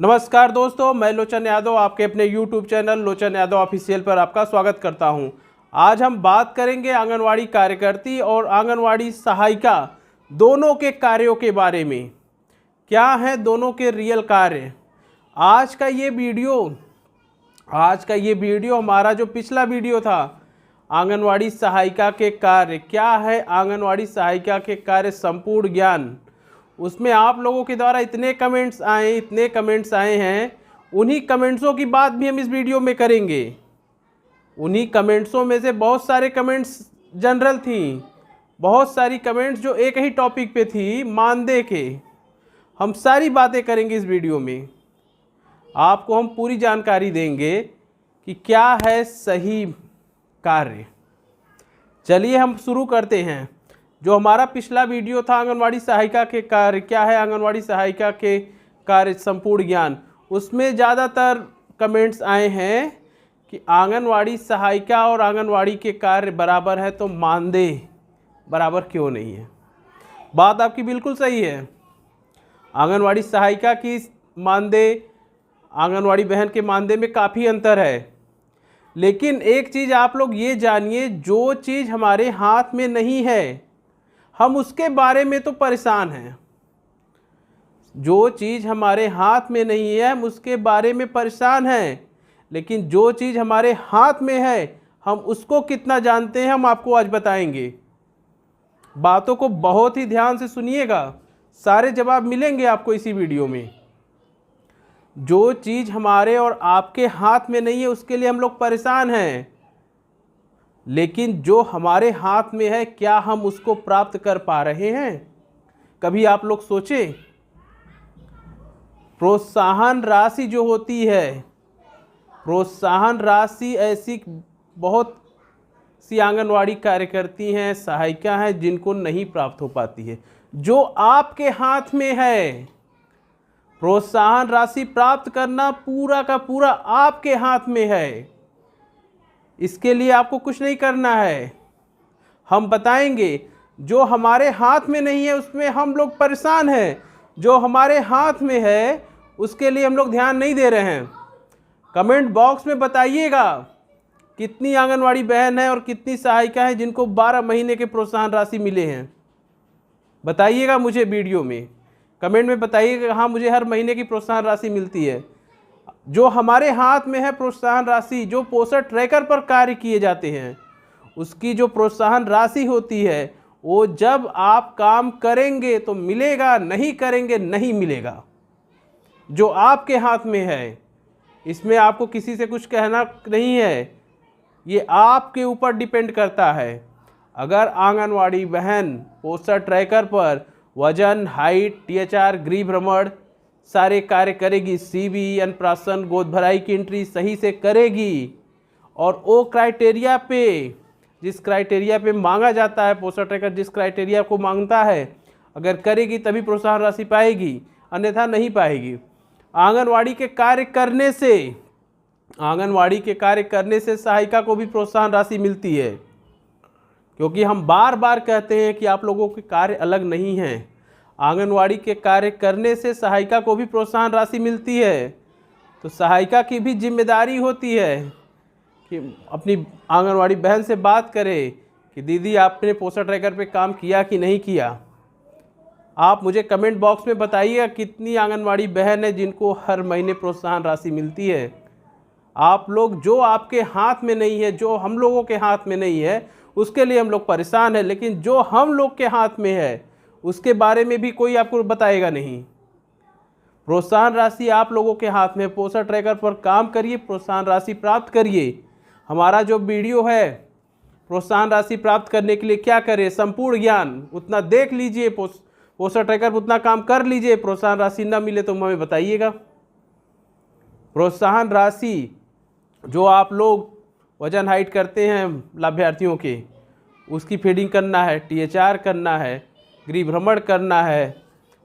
नमस्कार दोस्तों, मैं लोचन यादव आपके अपने YouTube चैनल लोचन यादव ऑफिशियल पर आपका स्वागत करता हूं। आज हम बात करेंगे आंगनवाड़ी कार्यकर्ती और आंगनवाड़ी सहायिका दोनों के कार्यों के बारे में। क्या हैं दोनों के रियल कार्य। आज का ये वीडियो हमारा जो पिछला वीडियो था आंगनवाड़ी सहायिका के कार्य, क्या है आंगनवाड़ी सहायिका के कार्य संपूर्ण ज्ञान, उसमें आप लोगों के द्वारा इतने कमेंट्स आए हैं। उन्हीं कमेंट्सों की बात भी हम इस वीडियो में करेंगे। उन्हीं कमेंट्सों में से बहुत सारे कमेंट्स जनरल थी, बहुत सारी कमेंट्स जो एक ही टॉपिक पे थी, मानदेय के। हम सारी बातें करेंगे इस वीडियो में। आपको हम पूरी जानकारी देंगे कि क्या है सही कार्य। चलिए हम शुरू करते हैं। जो हमारा पिछला वीडियो था आंगनवाड़ी सहायिका के कार्य, क्या है आंगनवाड़ी सहायिका के कार्य संपूर्ण ज्ञान, उसमें ज़्यादातर कमेंट्स आए हैं कि आंगनवाड़ी सहायिका और आंगनवाड़ी के कार्य बराबर है तो मानदेय बराबर क्यों नहीं है। बात आपकी बिल्कुल सही है। आंगनवाड़ी सहायिका की मानदेय आंगनवाड़ी बहन के मानदेय में काफ़ी अंतर है। लेकिन एक चीज़ आप लोग ये जानिए, जो चीज़ हमारे हाथ में नहीं है हम उसके बारे में तो परेशान हैं। जो चीज़ हमारे हाथ में नहीं है हम उसके बारे में परेशान हैं, लेकिन जो चीज़ हमारे हाथ में है हम उसको कितना जानते हैं हम आपको आज बताएंगे। बातों को बहुत ही ध्यान से सुनिएगा, सारे जवाब मिलेंगे आपको इसी वीडियो में। जो चीज़ हमारे और आपके हाथ में नहीं है उसके लिए हम लोग परेशान हैं, लेकिन जो हमारे हाथ में है क्या हम उसको प्राप्त कर पा रहे हैं। कभी आप लोग सोचे, प्रोत्साहन राशि जो होती है, प्रोत्साहन राशि ऐसी बहुत सी आंगनवाड़ी कार्यकर्ती हैं, सहायिका हैं जिनको नहीं प्राप्त हो पाती है। जो आपके हाथ में है, प्रोत्साहन राशि प्राप्त करना पूरा का पूरा आपके हाथ में है। इसके लिए आपको कुछ नहीं करना है, हम बताएंगे। जो हमारे हाथ में नहीं है उसमें हम लोग परेशान हैं, जो हमारे हाथ में है उसके लिए हम लोग ध्यान नहीं दे रहे हैं। कमेंट बॉक्स में बताइएगा कितनी आंगनवाड़ी बहन है और कितनी सहायिका है जिनको 12 महीने के प्रोत्साहन राशि मिले हैं। बताइएगा मुझे वीडियो में, कमेंट में बताइएगा हाँ मुझे हर महीने की प्रोत्साहन राशि मिलती है। जो हमारे हाथ में है प्रोत्साहन राशि, जो पोस्टर ट्रैकर पर कार्य किए जाते हैं, उसकी जो प्रोत्साहन राशि होती है वो जब आप काम करेंगे तो मिलेगा, नहीं करेंगे नहीं मिलेगा। जो आपके हाथ में है इसमें आपको किसी से कुछ कहना नहीं है, ये आपके ऊपर डिपेंड करता है। अगर आंगनवाड़ी बहन पोस्टर ट्रैकर पर वजन, हाइट, THR, गृह भ्रमण सारे कार्य करेगी, CV, अन्नप्राशन, गोद भराई की एंट्री सही से करेगी और वो क्राइटेरिया पे, जिस क्राइटेरिया पे मांगा जाता है, पोस्टर ट्रैकर जिस क्राइटेरिया को मांगता है, अगर करेगी तभी प्रोत्साहन राशि पाएगी, अन्यथा नहीं पाएगी। आंगनवाड़ी के कार्य करने से सहायिका को भी प्रोत्साहन राशि मिलती है, क्योंकि हम बार बार कहते हैं कि आप लोगों के कार्य अलग नहीं हैं। आंगनवाड़ी के कार्य करने से सहायिका को भी प्रोत्साहन राशि मिलती है, तो सहायिका की भी जिम्मेदारी होती है कि अपनी आंगनवाड़ी बहन से बात करे कि दीदी आपने पोस्टर ट्रैकर पे काम किया कि नहीं किया। आप मुझे कमेंट बॉक्स में बताइएगा कितनी आंगनवाड़ी बहन है जिनको हर महीने प्रोत्साहन राशि मिलती है। आप लोग, जो आपके हाथ में नहीं है, जो हम लोगों के हाथ में नहीं है उसके लिए हम लोग परेशान हैं, लेकिन जो हम लोग के हाथ में है उसके बारे में भी कोई आपको बताएगा नहीं। प्रोत्साहन राशि आप लोगों के हाथ में, पोस्टर ट्रैकर पर काम करिए, प्रोत्साहन राशि प्राप्त करिए। हमारा जो वीडियो है प्रोत्साहन राशि प्राप्त करने के लिए क्या करें, संपूर्ण ज्ञान उतना देख लीजिए, पोस्टर ट्रैकर पर उतना काम कर लीजिए। प्रोत्साहन राशि न मिले तो हमें बताइएगा। प्रोत्साहन राशि जो आप लोग वजन, हाइट करते हैं लाभार्थियों के, उसकी फीडिंग करना है, THR करना है, गृह भ्रमण करना है,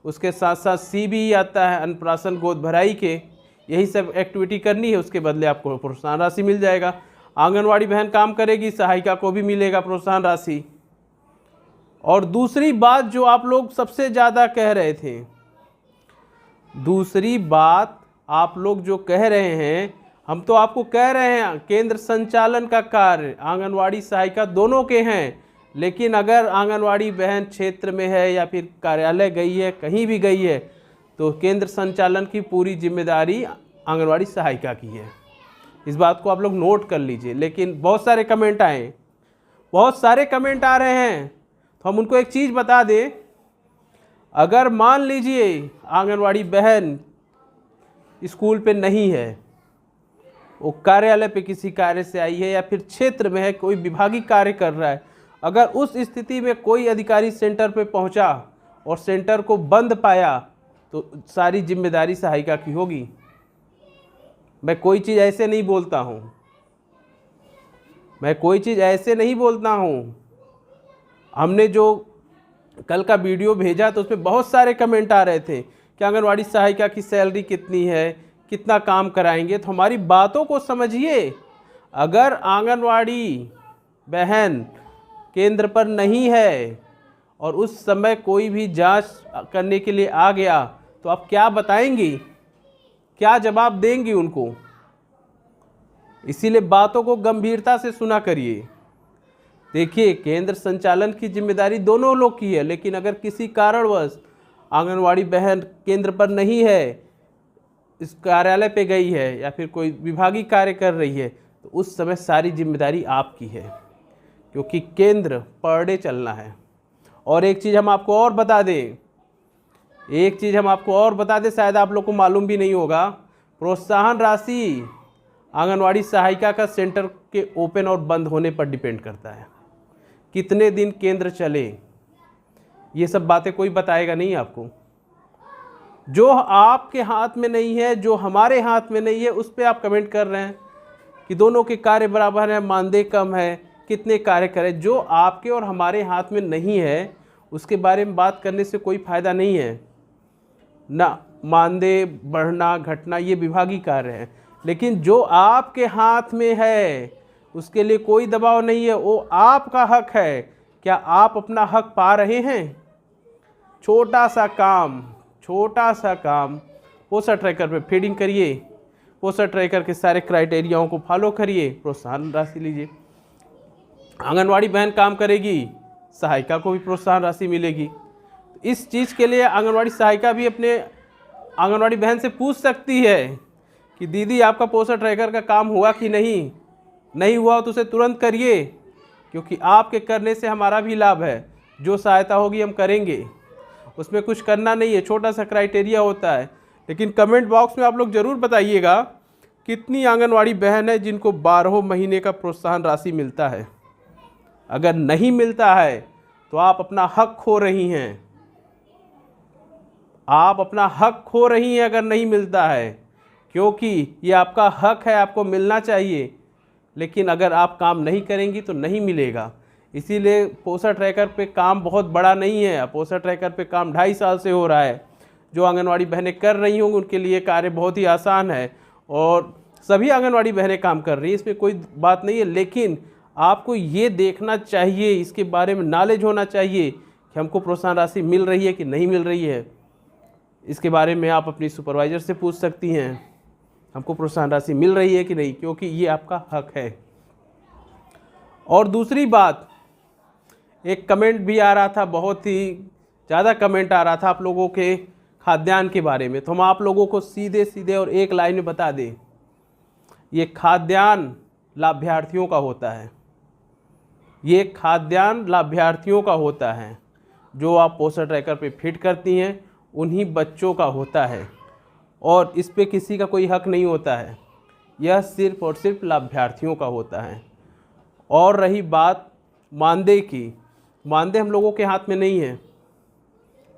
उसके साथ साथ CV आता है, अन्नप्राशन, गोद भराई के, यही सब एक्टिविटी करनी है। उसके बदले आपको प्रोत्साहन राशि मिल जाएगा। आंगनवाड़ी बहन काम करेगी, सहायिका को भी मिलेगा प्रोत्साहन राशि। और दूसरी बात जो आप लोग सबसे ज़्यादा कह रहे थे, दूसरी बात आप लोग जो कह रहे हैं, हम तो आपको कह रहे हैं केंद्र संचालन का कार्य आंगनवाड़ी सहायिका दोनों के हैं, लेकिन अगर आंगनवाड़ी बहन क्षेत्र में है या फिर कार्यालय गई है, कहीं भी गई है, तो केंद्र संचालन की पूरी जिम्मेदारी आंगनवाड़ी सहायिका की है। इस बात को आप लोग नोट कर लीजिए। लेकिन बहुत सारे कमेंट आए, बहुत सारे कमेंट आ रहे हैं, तो हम उनको एक चीज़ बता दें, अगर मान लीजिए आंगनवाड़ी बहन स्कूल पे नहीं है, वो कार्यालय पे किसी कार्य से आई है या फिर क्षेत्र में है, कोई विभागीय कार्य कर रहा है, अगर उस स्थिति में कोई अधिकारी सेंटर पे पहुंचा और सेंटर को बंद पाया, तो सारी जिम्मेदारी सहायिका की होगी। मैं कोई चीज़ ऐसे नहीं बोलता हूँ, मैं कोई चीज़ ऐसे नहीं बोलता हूँ। हमने जो कल का वीडियो भेजा तो उसमें बहुत सारे कमेंट आ रहे थे कि आंगनवाड़ी सहायिका की सैलरी कितनी है, कितना काम कराएंगे। तो हमारी बातों को समझिए। अगर आंगनवाड़ी बहन केंद्र पर नहीं है और उस समय कोई भी जांच करने के लिए आ गया, तो आप क्या बताएंगी, क्या जवाब देंगी उनको? इसीलिए बातों को गंभीरता से सुना करिए। देखिए, केंद्र संचालन की जिम्मेदारी दोनों लोग की है, लेकिन अगर किसी कारणवश आंगनवाड़ी बहन केंद्र पर नहीं है, इस कार्यालय पे गई है या फिर कोई विभागीय कार्य कर रही है, तो उस समय सारी जिम्मेदारी आपकी है, क्योंकि केंद्र पर डे चलना है। और एक चीज़ हम आपको और बता दें, शायद आप लोग को मालूम भी नहीं होगा, प्रोत्साहन राशि आंगनवाड़ी सहायिका का सेंटर के ओपन और बंद होने पर डिपेंड करता है। कितने दिन केंद्र चले, ये सब बातें कोई बताएगा नहीं आपको। जो आपके हाथ में नहीं है, जो हमारे हाथ में नहीं है, उस पर आप कमेंट कर रहे हैं कि दोनों के कार्य बराबर है, मानदेय कम है, कितने कार्य करें। जो आपके और हमारे हाथ में नहीं है, उसके बारे में बात करने से कोई फ़ायदा नहीं है ना। मानदेय बढ़ना घटना ये विभागीय कार्य है, लेकिन जो आपके हाथ में है उसके लिए कोई दबाव नहीं है, वो आपका हक है। क्या आप अपना हक पा रहे हैं? छोटा सा काम पोस्टर ट्रैकर पे फीडिंग करिए, पोस्टर ट्रैकर के सारे क्राइटेरियाओं को फॉलो करिए, प्रोत्साहन राशि लीजिए। आंगनवाड़ी बहन काम करेगी, सहायिका को भी प्रोत्साहन राशि मिलेगी। इस चीज़ के लिए आंगनवाड़ी सहायिका भी अपने आंगनवाड़ी बहन से पूछ सकती है कि दीदी आपका पोस्टर ट्रैकर का काम हुआ कि नहीं हुआ तो उसे तुरंत करिए, क्योंकि आपके करने से हमारा भी लाभ है। जो सहायता होगी हम करेंगे, उसमें कुछ करना नहीं है, छोटा सा क्राइटेरिया होता है। लेकिन कमेंट बॉक्स में आप लोग ज़रूर बताइएगा कितनी आंगनवाड़ी बहन है जिनको 12 महीने का प्रोत्साहन राशि मिलता है। अगर नहीं मिलता है तो आप अपना हक खो रही हैं, अगर नहीं मिलता है, क्योंकि ये आपका हक है, आपको मिलना चाहिए। लेकिन अगर आप काम नहीं करेंगी तो नहीं मिलेगा। इसीलिए पोस्टर ट्रैकर पे काम बहुत बड़ा नहीं है। पोस्टर ट्रैकर पे काम 2.5 साल से हो रहा है। जो आंगनवाड़ी बहनें कर रही होंगी उनके लिए कार्य बहुत ही आसान है, और सभी आंगनवाड़ी बहनें काम कर रही हैं, इसमें कोई बात नहीं है। लेकिन आपको ये देखना चाहिए, इसके बारे में नॉलेज होना चाहिए कि हमको प्रोत्साहन राशि मिल रही है कि नहीं मिल रही है। इसके बारे में आप अपनी सुपरवाइज़र से पूछ सकती हैं, हमको प्रोत्साहन राशि मिल रही है कि नहीं, क्योंकि ये आपका हक है। और दूसरी बात, एक कमेंट भी आ रहा था, बहुत ही ज़्यादा कमेंट आ रहा था आप लोगों के खाद्यान्न के बारे में। तो हम आप लोगों को सीधे और एक लाइन में बता दें, ये खाद्यान्न लाभार्थियों का होता है। ये खाद्यान्न लाभार्थियों का होता है। जो आप पोस्टर ट्रैकर पे फिट करती हैं उन्हीं बच्चों का होता है, और इस पे किसी का कोई हक नहीं होता है। यह सिर्फ और सिर्फ लाभार्थियों का होता है। और रही बात मानदेय की, मानदेय हम लोगों के हाथ में नहीं है।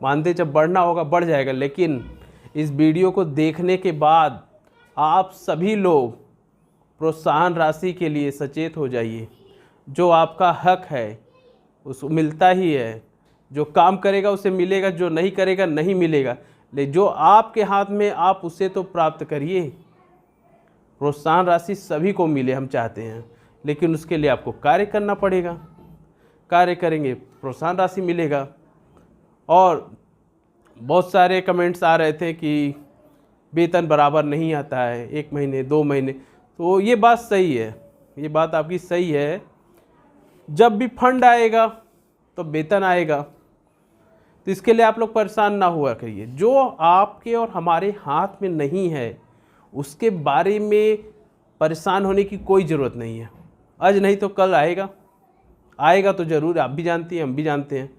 मानदेय जब बढ़ना होगा बढ़ जाएगा, लेकिन इस वीडियो को देखने के बाद आप सभी लोग प्रोत्साहन राशि के लिए सचेत हो जाइए। जो आपका हक है उसको मिलता ही है। जो काम करेगा उसे मिलेगा, जो नहीं करेगा नहीं मिलेगा। लेकिन जो आपके हाथ में आप उसे तो प्राप्त करिए। प्रोत्साहन राशि सभी को मिले हम चाहते हैं, लेकिन उसके लिए आपको कार्य करना पड़ेगा। कार्य करेंगे प्रोत्साहन राशि मिलेगा। और बहुत सारे कमेंट्स आ रहे थे कि वेतन बराबर नहीं आता है, 1 महीने 2 महीने। तो ये बात सही है, ये बात आपकी सही है। जब भी फंड आएगा तो वेतन आएगा, तो इसके लिए आप लोग परेशान ना हुआ करिए। जो आपके और हमारे हाथ में नहीं है उसके बारे में परेशान होने की कोई ज़रूरत नहीं है। आज नहीं तो कल आएगा, आएगा तो ज़रूर, आप भी जानती हैं, हम भी जानते हैं।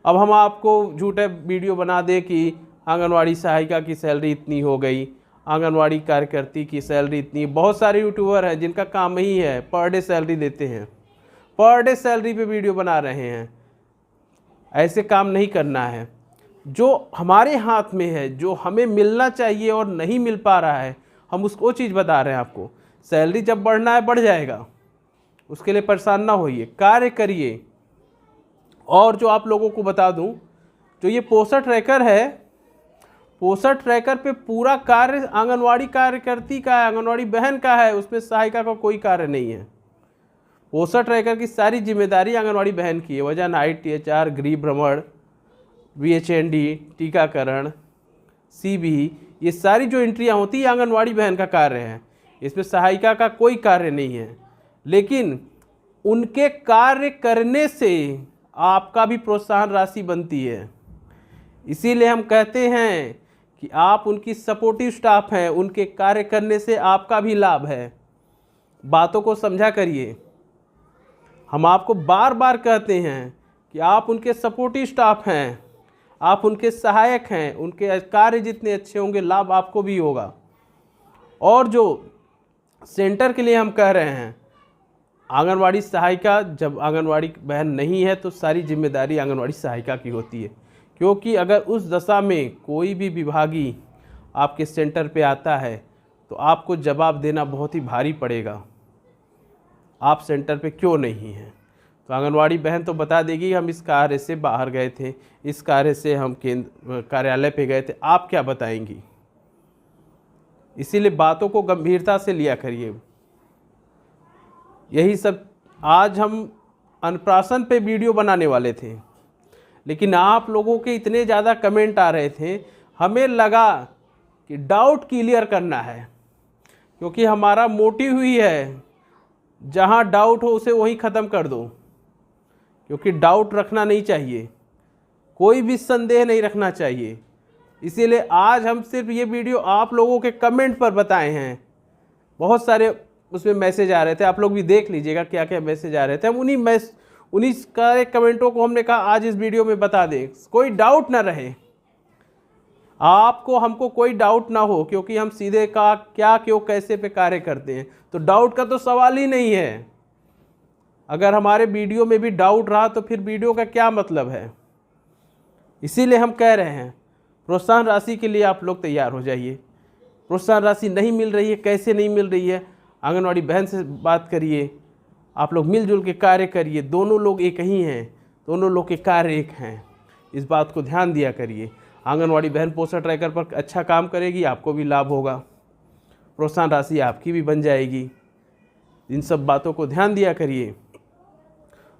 अब हम आपको झूठे वीडियो बना दें कि आंगनवाड़ी सहायिका की सैलरी इतनी हो गई, आंगनवाड़ी कार्यकर्ती की सैलरी इतनी। बहुत सारे यूट्यूबर हैं जिनका काम ही है पर डे सैलरी देते हैं, पर डे सैलरी पे वीडियो बना रहे हैं। ऐसे काम नहीं करना है। जो हमारे हाथ में है, जो हमें मिलना चाहिए और नहीं मिल पा रहा है, हम उसको चीज़ बता रहे हैं आपको। सैलरी जब बढ़ना है बढ़ जाएगा, उसके लिए परेशान ना होइए, कार्य करिए। और जो आप लोगों को बता दूं, जो ये पोस्टर ट्रैकर है, पोस्टर ट्रैकर पे पूरा कार्य आंगनवाड़ी कार्यकर्ती का है, आंगनवाड़ी बहन का है, उसमें सहायिका का कोई कार्य नहीं है। पोस्टर ट्रैकर की सारी जिम्मेदारी आंगनवाड़ी बहन की है। वजन, हाइट, THR, गृह भ्रमण, VHND, टीकाकरण, CB, ये सारी जो एंट्रियाँ होती है आंगनवाड़ी बहन का कार्य है। इसमें सहायिका का कोई कार्य नहीं है, लेकिन उनके कार्य करने से आपका भी प्रोत्साहन राशि बनती है। इसीलिए हम कहते हैं कि आप उनकी सपोर्टिव स्टाफ हैं, उनके कार्य करने से आपका भी लाभ है। बातों को समझा करिए। हम आपको बार बार कहते हैं कि आप उनके सपोर्टिव स्टाफ हैं, आप उनके सहायक हैं, उनके कार्य जितने अच्छे होंगे लाभ आपको भी होगा। और जो सेंटर के लिए हम कह रहे हैं, आंगनवाड़ी सहायिका, जब आंगनवाड़ी बहन नहीं है तो सारी जिम्मेदारी आंगनवाड़ी सहायिका की होती है। क्योंकि अगर उस दशा में कोई भी विभागी आपके सेंटर पे आता है तो आपको जवाब देना बहुत ही भारी पड़ेगा, आप सेंटर पे क्यों नहीं हैं। तो आंगनवाड़ी बहन तो बता देगी हम इस कार्य से बाहर गए थे, इस कार्य से हम केंद्र कार्यालय पे गए थे, आप क्या बताएंगी। इसीलिए बातों को गंभीरता से लिया करिए। यही सब, आज हम अन्नप्राशन पे वीडियो बनाने वाले थे, लेकिन आप लोगों के इतने ज़्यादा कमेंट आ रहे थे, हमें लगा कि डाउट क्लियर करना है। क्योंकि हमारा मोटिव ही है, जहाँ डाउट हो उसे वहीं ख़त्म कर दो। क्योंकि डाउट रखना नहीं चाहिए, कोई भी संदेह नहीं रखना चाहिए। इसीलिए आज हम सिर्फ ये वीडियो आप लोगों के कमेंट पर बताए हैं। बहुत सारे उसमें मैसेज आ रहे थे, आप लोग भी देख लीजिएगा क्या क्या मैसेज आ रहे थे। हम उन्हीं सारे कमेंटों को हमने कहा आज इस वीडियो में बता दें, कोई डाउट ना रहे, आपको हमको कोई डाउट ना हो। क्योंकि हम सीधे का क्या क्यों कैसे पे कार्य करते हैं, तो डाउट का तो सवाल ही नहीं है। अगर हमारे वीडियो में भी डाउट रहा तो फिर वीडियो का क्या मतलब है। इसीलिए हम कह रहे हैं प्रोत्साहन राशि के लिए आप लोग तैयार हो जाइए। प्रोत्साहन राशि नहीं मिल रही है, कैसे नहीं मिल रही है, आंगनवाड़ी बहन से बात करिए, आप लोग मिलजुल के कार्य करिए। दोनों लोग एक ही हैं, दोनों लोग के कार्य एक हैं, इस बात को ध्यान दिया करिए। आंगनवाड़ी बहन पोस्टर ट्रैकर पर अच्छा काम करेगी, आपको भी लाभ होगा, प्रोत्साहन राशि आपकी भी बन जाएगी। इन सब बातों को ध्यान दिया करिए।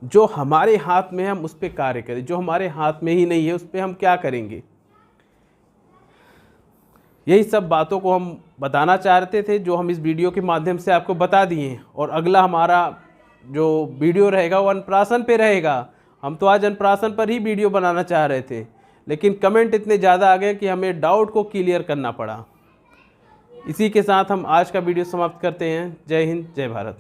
जो हमारे हाथ में है हम उस पर कार्य करें, जो हमारे हाथ में ही नहीं है उस पर हम क्या करेंगे। यही सब बातों को हम बताना चाहते थे, जो हम इस वीडियो के माध्यम से आपको बता दिए। और अगला हमारा जो वीडियो रहेगा वो अन्नप्राशन पे रहेगा। हम तो आज अन्नप्राशन पर ही वीडियो बनाना चाह रहे थे, लेकिन कमेंट इतने ज़्यादा आ गए कि हमें डाउट को क्लियर करना पड़ा। इसी के साथ हम आज का वीडियो समाप्त करते हैं। जय हिंद, जय भारत।